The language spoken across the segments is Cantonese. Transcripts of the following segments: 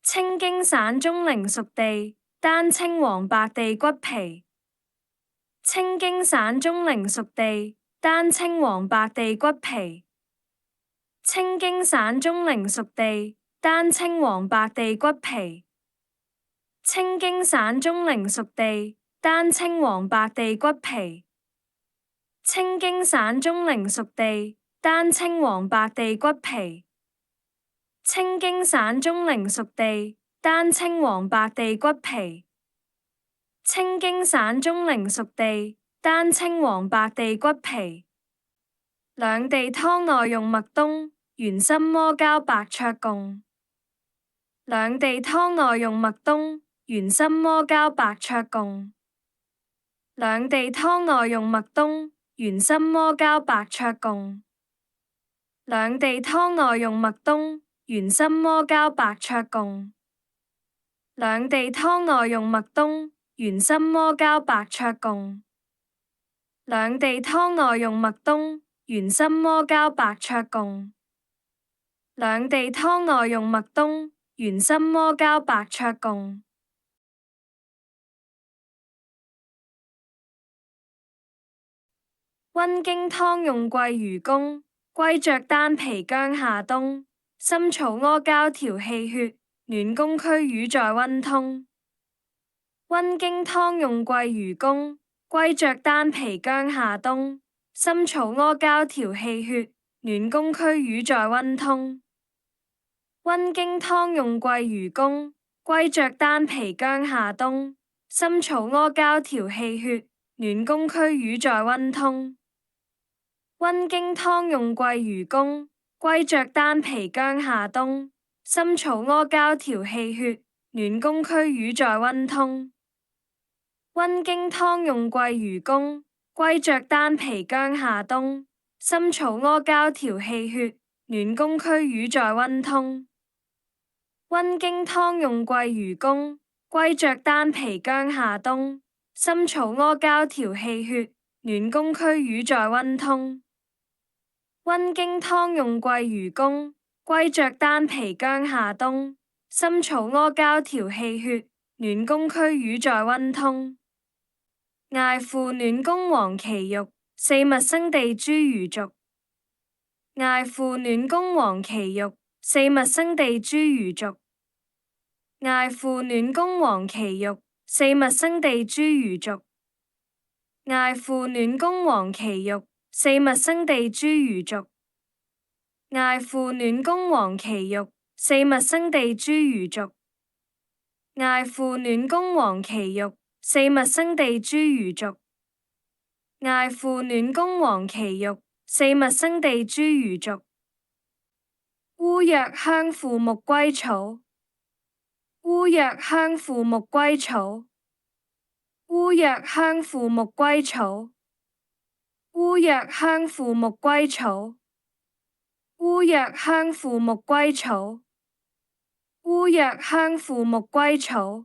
青京散中靈熟地，單青黃白地骨皮。青京散中靈熟地，單青黃白地骨皮。青京散中靈熟地，單青黃白地骨皮。青京散中靈熟地，單青黃白地骨皮。青京散中靈熟地，單青黃白地骨皮。青京散中靈熟地，單青黃白地骨皮。青京散中靈熟地，單青黃白地骨皮。兩地湯內用麥冬，原心魔膠白灼共。兩地湯內用麥冬，原心魔膠白灼共。兩地湯內用麥冬，原心魔膠白灼共。兩地湯內用麥冬，原心魔膠白灼共。兩地湯內用麥冬，原心魔膠白灼共。兩地湯內用麥冬，原心魔膠白灼共。兩地湯內用麥冬，原心魔膠白灼共。溫經湯用桂魚公，龜著丹皮薑夏冬。參草阿膠調氣血，暖宮驅瘀在溫通。溫經湯用桂魚公，龜著丹皮薑夏冬。參草阿膠調氣血，暖宮驅瘀在溫通。溫經湯用桂魚公，龜著丹皮薑夏冬。參草阿膠調氣血，暖宮驅瘀在溫通。溫經湯用桂魚公，龜著丹皮薑夏冬。參草阿膠調氣血，暖宮驅瘀在溫通。溫經湯用桂魚公，龜著丹皮薑夏冬。參草阿膠調氣血，暖宮驅瘀在溫通。溫經湯用桂魚公，龜著丹皮薑夏冬。參草阿膠調氣血，暖宮驅瘀在溫通。溫經湯用桂魚公，龜著丹皮薑夏冬。參草阿膠調氣血，暖宮驅瘀在溫通。艾附暖宮黃芪肉，四物生地豬魚軸。艾附暖宮黃芪肉，四物生地豬魚軸。艾附暖宮黃芪肉，四物生地豬魚軸。艾附暖宮黃芪肉，四物生地豬魚軸。艾附暖宮黃芪肉，四物生地豬魚軸。艾附暖宮黃芪肉，四物生地豬魚軸。艾附暖宮黃芪肉，四物生地豬魚軸。烏藥香附木歸草。烏藥香附木歸草。烏藥香附木歸草。烏藥香附木歸草。烏藥香附木歸草。烏藥香附木歸草。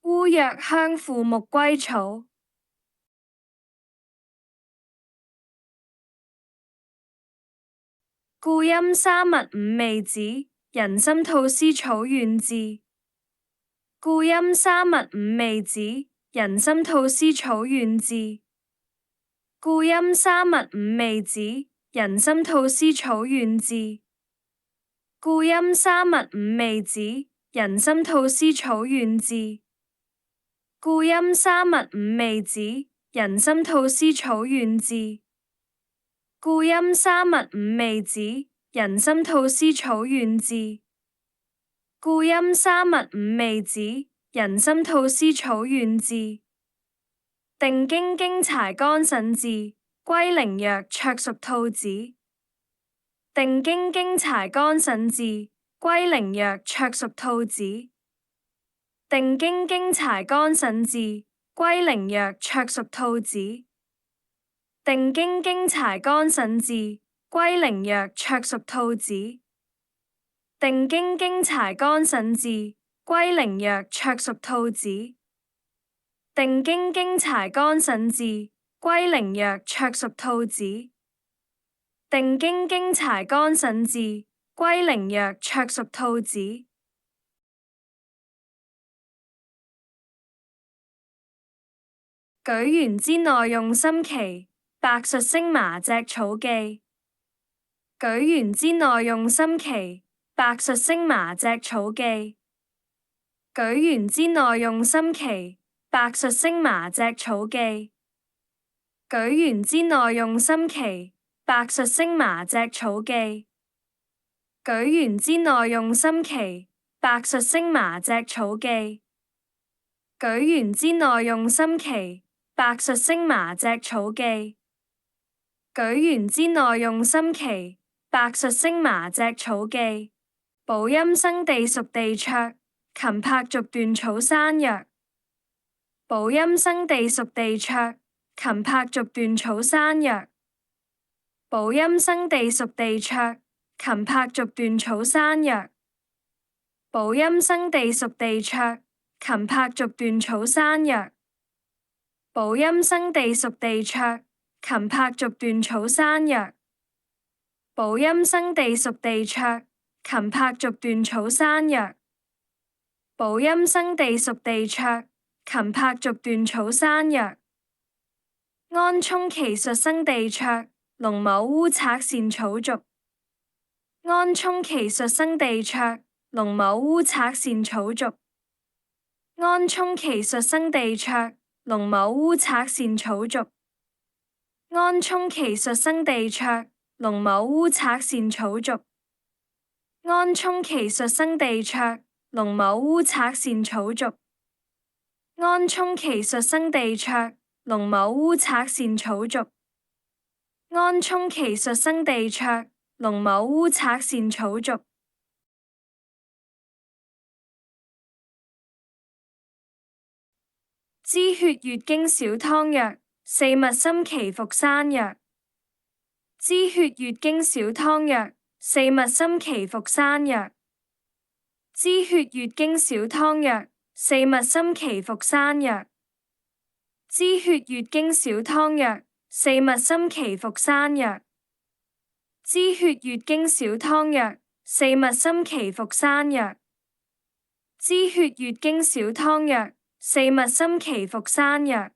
烏藥香附木歸草。故陰三物五味子，人參吐司草丸治。故陰三物五味子，人參吐司草丸治。故陰三物五味子，人參吐司草丸治。故陰三物五味子，人參吐司草丸治。故陰三物五味子，人參吐司草丸治。故陰三物五味子，人參吐司草丸治。故陰三物五味子，人參吐司草丸治。定經經柴肝腎治，龜苓藥灼熟兔子。定經經柴肝腎治，龜苓藥灼熟兔子。定經經柴肝腎治，龜苓藥灼熟兔子。定經經柴肝腎治，龜苓藥灼熟兔子。定經經柴肝腎治，龜苓藥灼熟兔子。定經經柴肝腎治，龜苓藥灼熟兔子。定經經柴肝腎治，龜苓藥灼熟兔子。舉園之內用心奇，白術星麻脊草記。舉園之內用心奇，白術星麻脊草記。舉園之內用心奇，白術星麻脊草記。舉園之內用心奇，白術星麻脊草記。舉園之內用心奇，白術星麻脊草記。舉園之內用心奇，白術星麻脊草記。舉園之內用心奇，白術星麻脊草記。寶音生地屬地卓，琴拍續斷草山藥。寶音生地屬地卓，琴拍續斷草山藥。寶音生地屬地卓，琴拍續斷草山藥。寶音生地屬地卓，琴拍續斷草山藥。寶音生地屬地卓，琴拍續斷草山藥。寶音生地屬地卓，琴拍續斷草山藥。寶音生地屬地卓，琴拍續斷草山藥。安沖奇術生地卓，龍某烏賊善草續。安沖奇術生地卓，龍某烏賊善草續。安沖奇術生地卓，龍某烏賊善草續。安沖奇術生地卓，龍某烏賊善草續。安沖奇術生地卓，龍某烏賊善草續。安沖奇術生地卓，龍某烏賊善草續。安沖奇術生地卓，龍某烏賊善草續。知血月經小湯藥，四物心祈服山藥。知血月經小湯藥，四物心祈服山藥。知血月經小湯藥，四物心祈服山藥。知血月經小湯藥，四物心祈服山藥。知血月經小湯藥，四物心祈服山藥。知血月經小湯藥，四物心祈服山藥。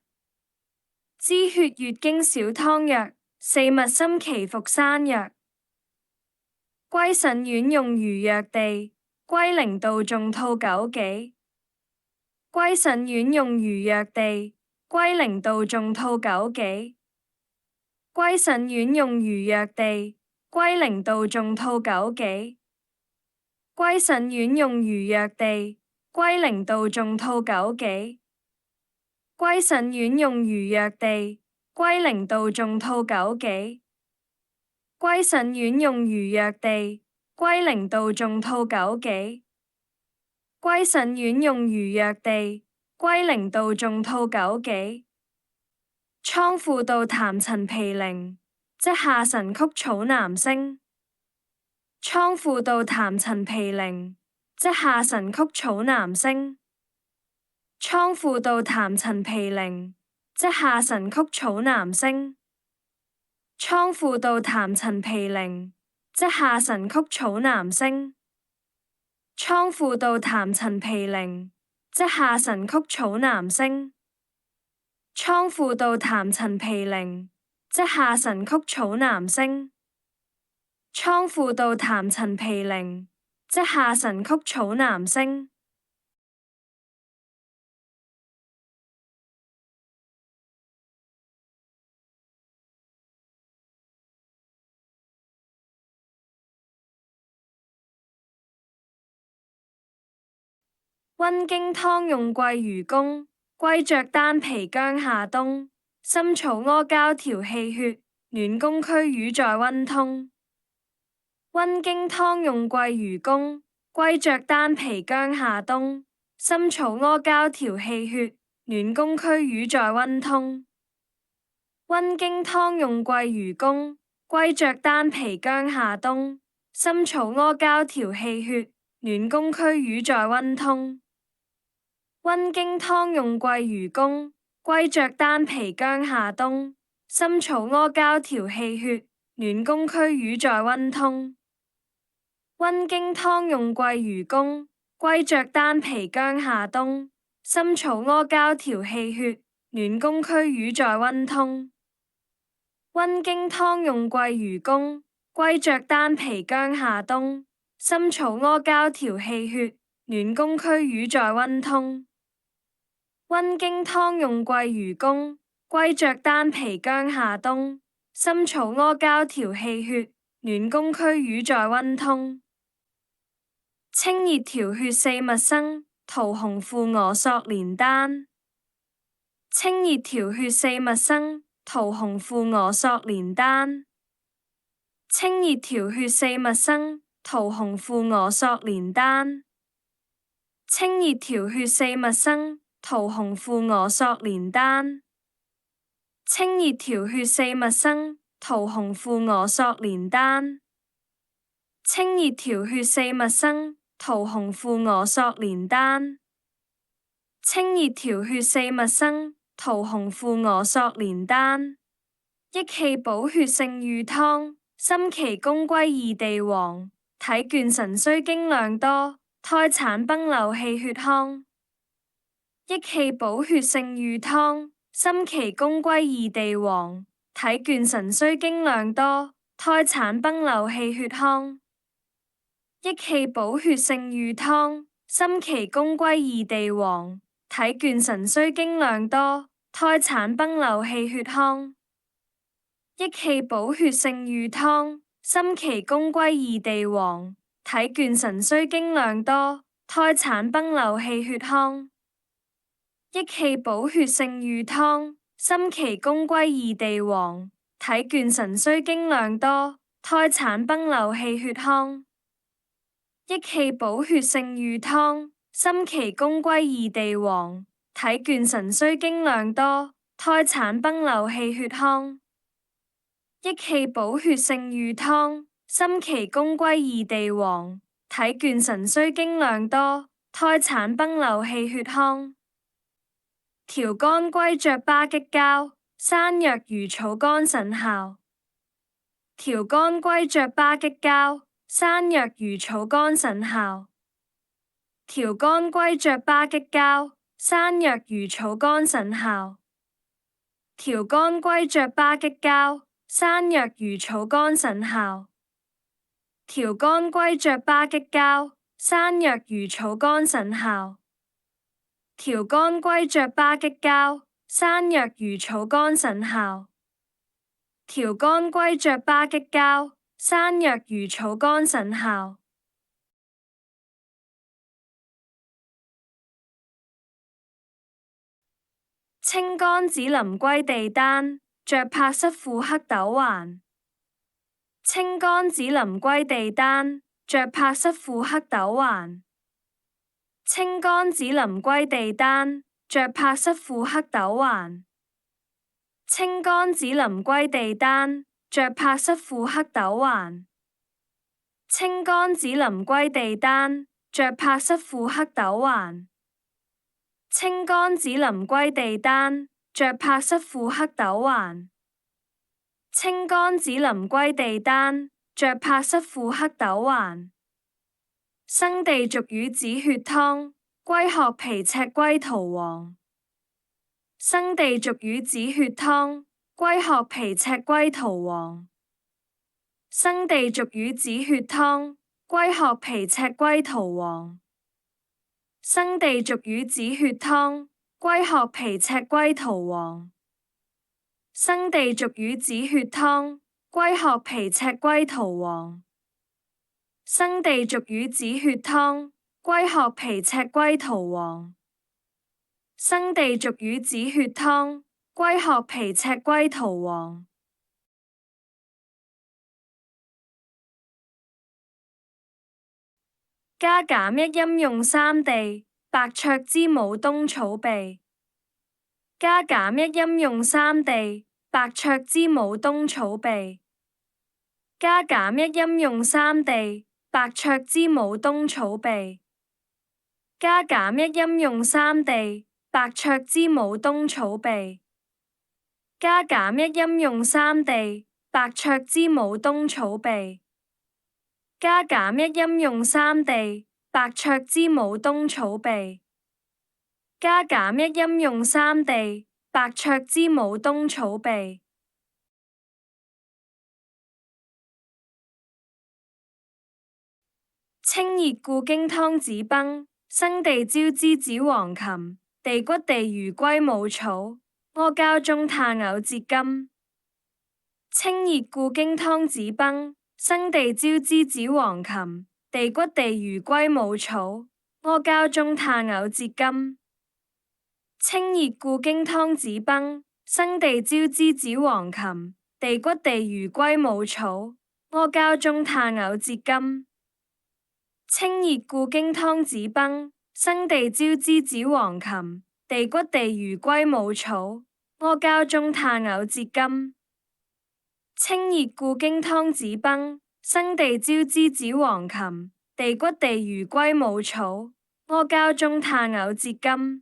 知血月經小湯藥，四物心祈服山藥。歸腎丸用如藥地，龜苓道種吐枸杞。歸腎丸用如藥地，龜苓道種吐枸杞。歸腎丸用如藥地，龜苓道種吐枸杞。歸腎丸用如藥地，龜苓道種吐枸杞。歸腎丸用如藥地，龜苓道種吐枸杞。歸腎丸用如藥地，龜苓道種吐枸杞。歸腎丸用如藥地，龜苓道種吐枸杞。倉庫道痰陳皮靈，即下神曲草南星。倉庫道痰陳皮靈，即下神曲草南星。倉庫道痰陳皮靈，即下神曲草南星。倉庫道痰陳皮靈，即下神曲草南星。倉庫道痰陳皮靈，即下神曲草南星。倉庫道痰陳皮靈，即下神曲草南星。倉庫道痰陳皮靈，即下神曲草南星。溫經湯用桂魚公，龜雀丹皮薑夏冬。參草阿膠調氣血，暖宮驅瘀在溫通。溫經湯用桂魚公，龜雀丹皮薑夏冬。參草阿膠調氣血，暖宮驅瘀在溫通。溫經湯用桂魚公，龜雀丹皮薑夏冬。參草阿膠調氣血，暖宮驅瘀在溫通。溫經湯用桂魚公，龜雀丹皮薑夏冬。參草阿膠調氣血，暖宮驅瘀在溫通。溫經湯用桂魚公，龜雀丹皮薑夏冬。參草阿膠調氣血，暖宮區魚在溫通。溫經湯用桂魚功，龜著丹皮薑夏冬。參草阿膠調氣血，暖宮區魚在溫通。溫經湯用桂魚功，龜著丹皮薑夏冬。參草阿膠調氣血，暖宮區魚在溫通。清熱調血四物生，桃紅附蛾索連丹。清熱調血四物生，桃紅附蛾索連丹。清熱調血四物生，桃紅附蛾索連丹。清熱調血四物生，桃紅附蛾索連丹。清熱調血四物生，桃紅附蛾索連丹。清熱調血四物生，桃紅附蛾索連丹。清熱調血四物生，桃紅附蛾索連丹。益氣補血勝御湯，參芪芎歸異地黃。體倦神虛經量多，胎產崩漏氣血康。益氣補血勝御湯，參芪芎歸異地黃。體倦神虛經量多，胎產崩漏氣血康。益氣補血勝御湯，參芪芎歸異地黃。體倦神虛經量多，胎產崩漏氣血康。益氣補血勝御湯，參芪芎歸異地黃。體倦神虛經量多，胎產崩漏氣血康。益氣補血勝御湯，參芪芎歸異地黃。體倦神虛經量多，胎產崩漏氣血康。益氣補血勝御湯，參芪芎歸異地黃。體倦神虛經量多，胎產崩漏氣血康。益氣補血勝御湯，參芪芎歸異地黃。體倦神虛經量多，胎產崩漏氣血康。調肝龜著巴戟膠，山藥魚草肝腎效。調肝龜著巴戟膠，山藥魚草肝腎效。調肝龜著巴戟膠，山藥魚草肝腎效。調肝龜著巴戟膠，山藥魚草肝腎效。調肝龜著巴戟膠，山藥魚草肝腎效。調肝龜著巴戟膠，山藥魚草肝腎效。調肝龜著巴戟膠，山藥魚草肝腎效。清肝子林龜地丹，著柏瑟附黑豆環。清肝子林龜地丹，著柏瑟附黑豆環。清肝子林龜地丹，著柏瑟附黑豆環。清肝子林龜地丹，著柏瑟附黑豆環。清肝子林龜地丹，著柏瑟附黑豆環。清肝子林龜地丹，著柏瑟附黑豆環。清肝子林龜地丹，著柏瑟附黑豆環。生地俗乳止血湯，龜殼皮赤龜桃黃。生地俗乳止血湯，龜殼皮赤龜桃黃。生地俗乳止血湯，龜殼皮赤龜桃黃。生地俗乳止血湯，龜殼皮赤龜桃黃。生地俗乳止血湯，龜殼皮赤龜桃黃。生地俗乳止血湯，龜殼皮赤龜桃黃。生地俗乳止血湯，龜殼皮赤龜桃黃。加減一陰用三地，白芍知母冬草備。加減一陰用三地，白芍知母冬草備。加減一陰用三地，白芍知母冬草備。加減一陰用三地，白芍知母冬草備。加減一陰用三地，白芍知母冬草備。加減一陰用三地，白芍知母冬草備。加減一陰用三地，白卓之舞冬草碧。清熱固經湯子崩，生地椒枝子黃芩，地骨地魚龜母草，阿膠中炭藕節柑。清熱固經湯子崩，生地椒枝子黃芩，地骨地魚龜母草，阿膠中炭藕節柑。清熱固經湯子崩，生地椒枝子黃芩，地骨地魚龜母草，阿膠中炭藕節柑。清熱固經湯子崩，生地椒枝子黃芩，地骨地魚龜母草，阿膠中炭藕節柑。清熱固經湯子崩，生地椒枝子黃芩，地骨地魚龜母草，阿膠中炭藕節柑。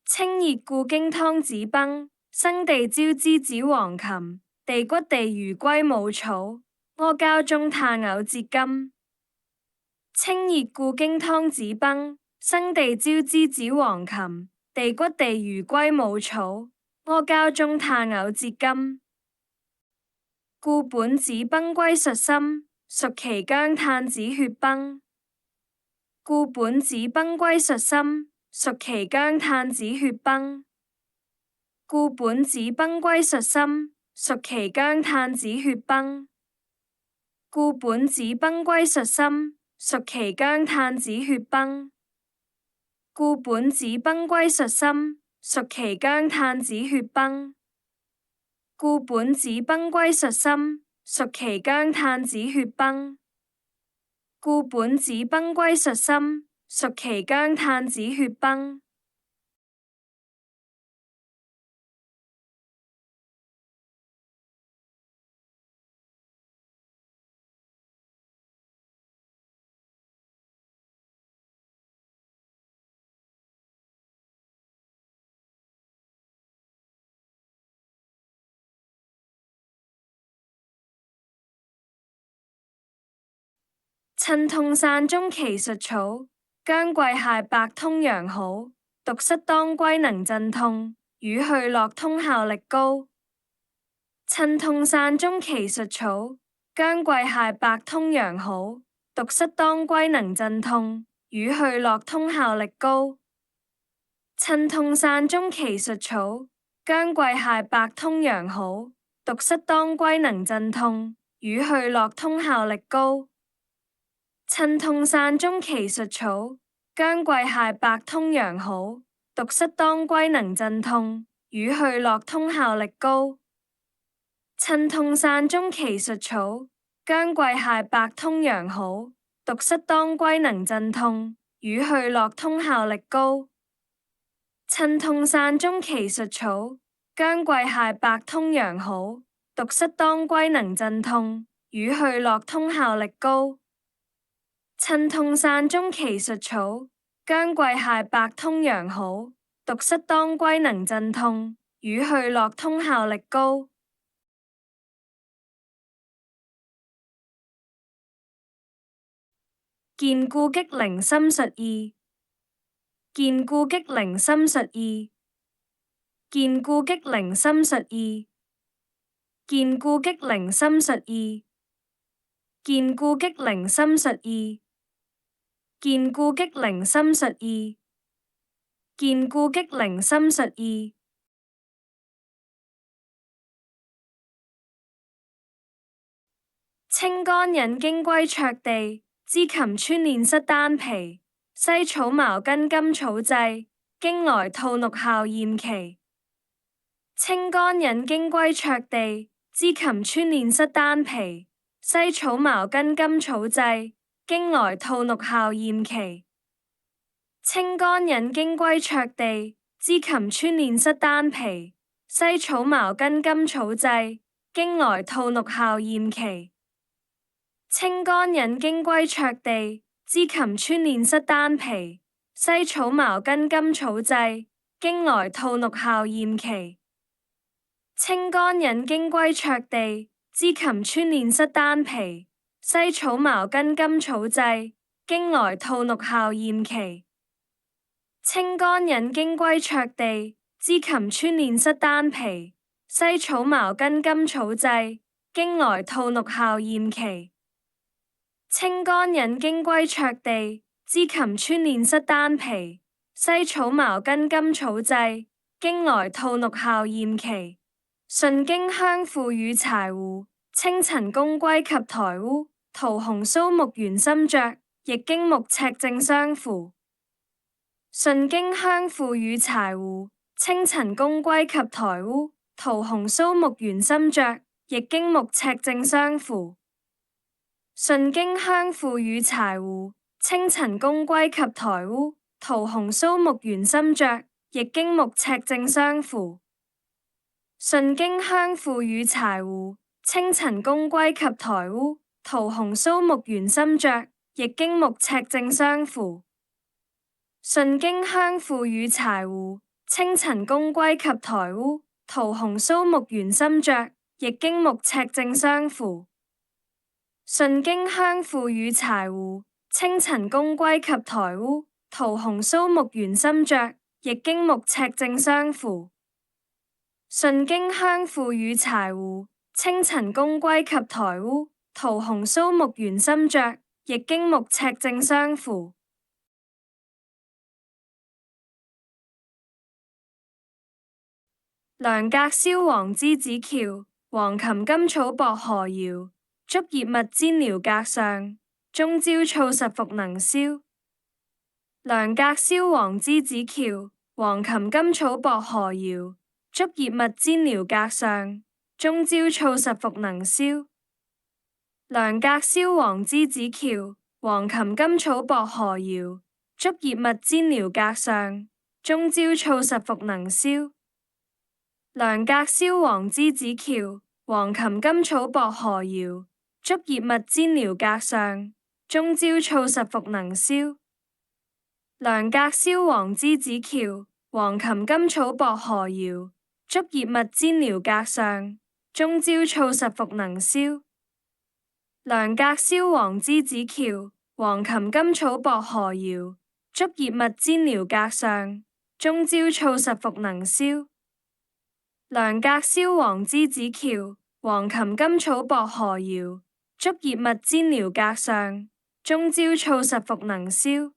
清熱固經湯子崩，生地椒枝子黃芩，地骨地魚龜母草，阿膠中炭藕節柑。清熱固經湯子崩，生地椒枝子黃芩，地骨地魚龜母草，阿膠中炭藕節柑。固本子崩歸術心，屬其薑炭子血崩。固本子崩歸術心，屬其薑炭子血崩。固本子崩歸術心，屬其薑炭子血崩。固本子崩歸術心，屬其薑炭子血崩。固本子崩歸術心，屬其薑炭子血崩。固本子崩歸術心，屬其薑炭子血崩。固本子崩歸術心，屬其薑炭子血崩。趁痛散中奇術草，薑桂蟹白通陽好。獨失當歸能鎮痛，與去樂通效力高。趁痛散中奇術草，薑桂蟹白通陽好。獨失當歸能鎮痛，與去樂通效力高。趁痛散中奇術草，薑桂蟹白通陽好。獨失當歸能鎮痛，與去樂通效力高。趁痛散中奇術草，薑桂蟹白通陽好。獨失當歸能鎮痛，與去樂通效力高。趁痛散中奇術草，薑桂蟹白通陽好。獨失當歸能鎮痛，與去樂通效力高。趁痛散中奇術草，薑桂蟹白通陽好。獨失當歸能鎮痛，與去樂通效力高。趁痛散中奇術草，薑桂蟹白通陽好。獨失當歸能鎮痛，與去樂通效力高。健固擊靈心術意，健固擊靈心術意，健固擊靈心術意，健固擊靈心術意，健固擊靈心術意，健固擊靈心術意，健固擊靈心術意。清肝引經歸卓地，滋蠄穿練失丹皮，西草茅根甘草劑，經來吐脩效驗奇。清肝引經歸卓地，滋蠄穿練失丹皮，西草茅根甘草劑，經來吐脩效驗奇。清肝引經歸卓地，滋蠄穿練失丹皮，西草茅根甘草劑，經來吐脩效驗奇。清肝引經歸卓地，滋蠄穿練失丹皮，西草茅根甘草劑，經來吐脩效驗奇。清肝引經歸卓地，滋蠄穿練失丹皮，西草茅根甘草劑，經來吐脩效驗奇。清肝引經歸卓地，支衾穿鏈失丹皮，西草茅根甘草製，經來吐聟效驗奇。清肝引經歸卓地，支衾穿鏈失丹皮，西草茅根甘草製，經來吐聟效驗奇。順經香附與柴胡，青陳公歸及台烏，桃紅蘇木圓心著，亦經木赤正相符。順經香附與柴胡，青陳公歸及台烏，桃紅蘇木圓心著，亦經木赤正相符。順經香附與柴胡，青陳公歸及台烏，桃紅蘇木圓心著，亦經木赤正相符。順經香附與柴胡，青陳公歸及台烏，桃紅蘇木圓心著，亦經木赤正相符。順經香附與柴胡，青陳公歸及台烏，桃紅蘇木圓心著，亦經木赤正相符。順經香附與柴胡，青陳公歸及台烏，桃紅蘇木圓心著，亦經木赤正相符。順經香附與柴胡，青陳公歸及台烏，桃紅蘇木圓心著，亦經木赤正相符。涼格燒黃梔子橋，黃芩甘草薄荷窯。竹葉蜜煎寮格上，中焦醋實復能消。涼格燒黃梔子橋，黃芩甘草薄荷窯。竹葉蜜煎寮格上，中焦醋實復能消。涼格燒黃梔子橋，黃芩甘草薄荷窯。竹葉蜜煎寮格上，中焦醋實復能消。涼格燒黃梔子橋，黃芩甘草薄荷窯。竹葉蜜煎寮格上，中焦醋實復能消。涼格燒黃梔子橋，黃芩甘草薄荷窯。竹葉蜜煎寮格上，中焦醋實復能消。涼格燒黃梔子橋，黃芩甘草薄荷窯。竹葉蜜煎寮格上，中焦醋實復能消。涼格燒黃梔子橋，黃芩甘草薄荷窯。竹葉蜜煎寮格上，中焦醋實復能消。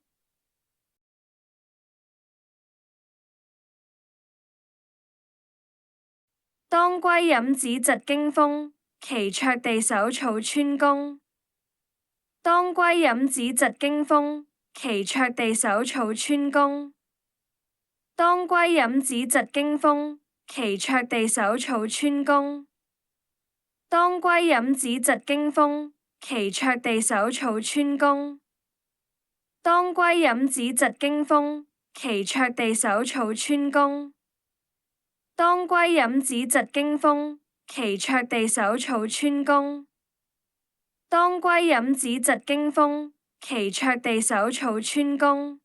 當歸飲子疾驚風，祈卓地首草穿宮。當歸飲子疾驚風，祈卓地首草穿宮。當歸飲子疾驚風，祈卓地首草穿宮。當歸飲子疾驚風，祈卓地首草穿宮。當歸飲子疾驚風，祈卓地首草穿宮。當歸飲子疾驚風，祈卓地首草穿宮。當歸飲子疾驚風，祈卓地首草穿宮。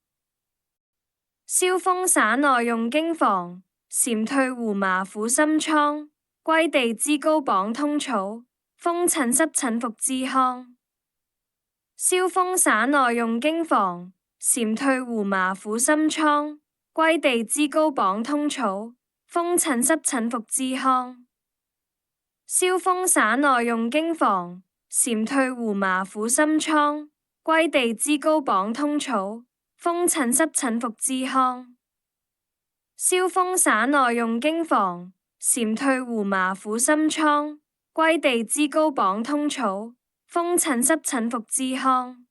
燒風散內用經房，禪退胡麻苦心瘡。歸地脂膏綁通草，風疹濕疹服脂糠。燒風散內用經房，禪退胡麻苦心瘡。歸地脂膏綁通草，風疹濕疹服脂糠。燒風散內用經房，禪退胡麻苦心瘡。歸地脂膏綁通草，風疹濕疹服脂糠。燒風散內用經房，禪退胡麻苦心瘡。歸地脂膏綁通草，風疹濕疹服脂糠。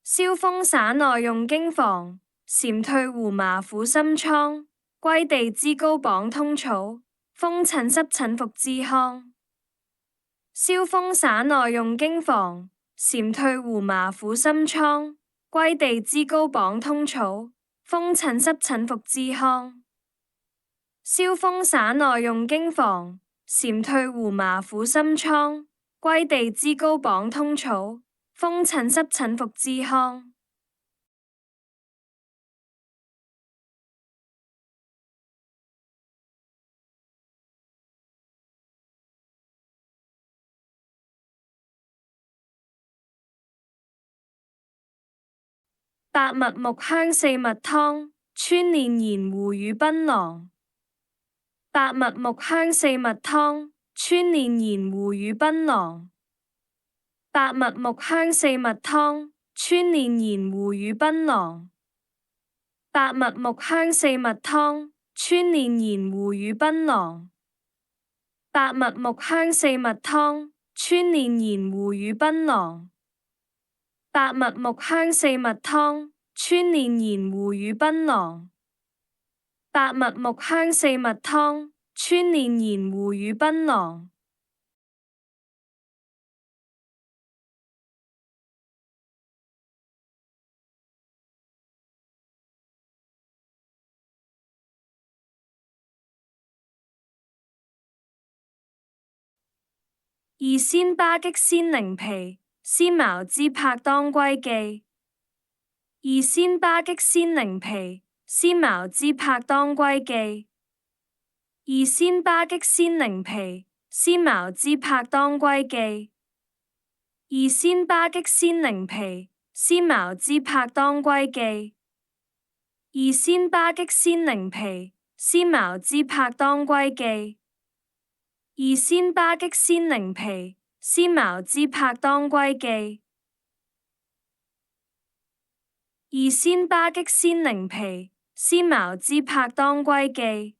燒風散內用經房，禪退胡麻苦心瘡。歸地脂膏綁通草，風疹濕疹服脂糠。燒風散內用經房，禪退胡麻苦心瘡。歸地脂膏綁通草，風疹濕疹服脂糠。燒風散內用經房，禪退胡麻苦心瘡。歸地脂膏綁通草，風疹濕疹服脂糠。白蜜木香四物湯，川練鹽湖魚檳榔。白蜜木香四物湯，川練鹽湖魚檳榔。白蜜木香四物湯，川練鹽湖魚檳榔。白蜜木香四物湯，川練鹽湖魚檳榔。白蜜木香四物湯，川練鹽湖魚檳榔。白蜜木香四物湯，川練鹽湖魚檳榔。白蜜木香四物湯，川練鹽湖魚檳榔。二鮮巴戟鮮檸皮，鮮茅枝拍當歸記。二鮮巴戟鮮檸皮，鮮茅枝拍當歸記。二鮮巴戟鮮檸皮，鮮茅枝拍當歸記。二鮮巴戟鮮檸皮，鮮茅枝拍當歸記。二鮮巴戟鮮檸皮，鮮茅枝拍當歸記。二鮮巴戟鮮檸皮，鮮茅枝拍當歸記。二鮮巴戟鮮檸皮，鮮茅枝拍當歸記。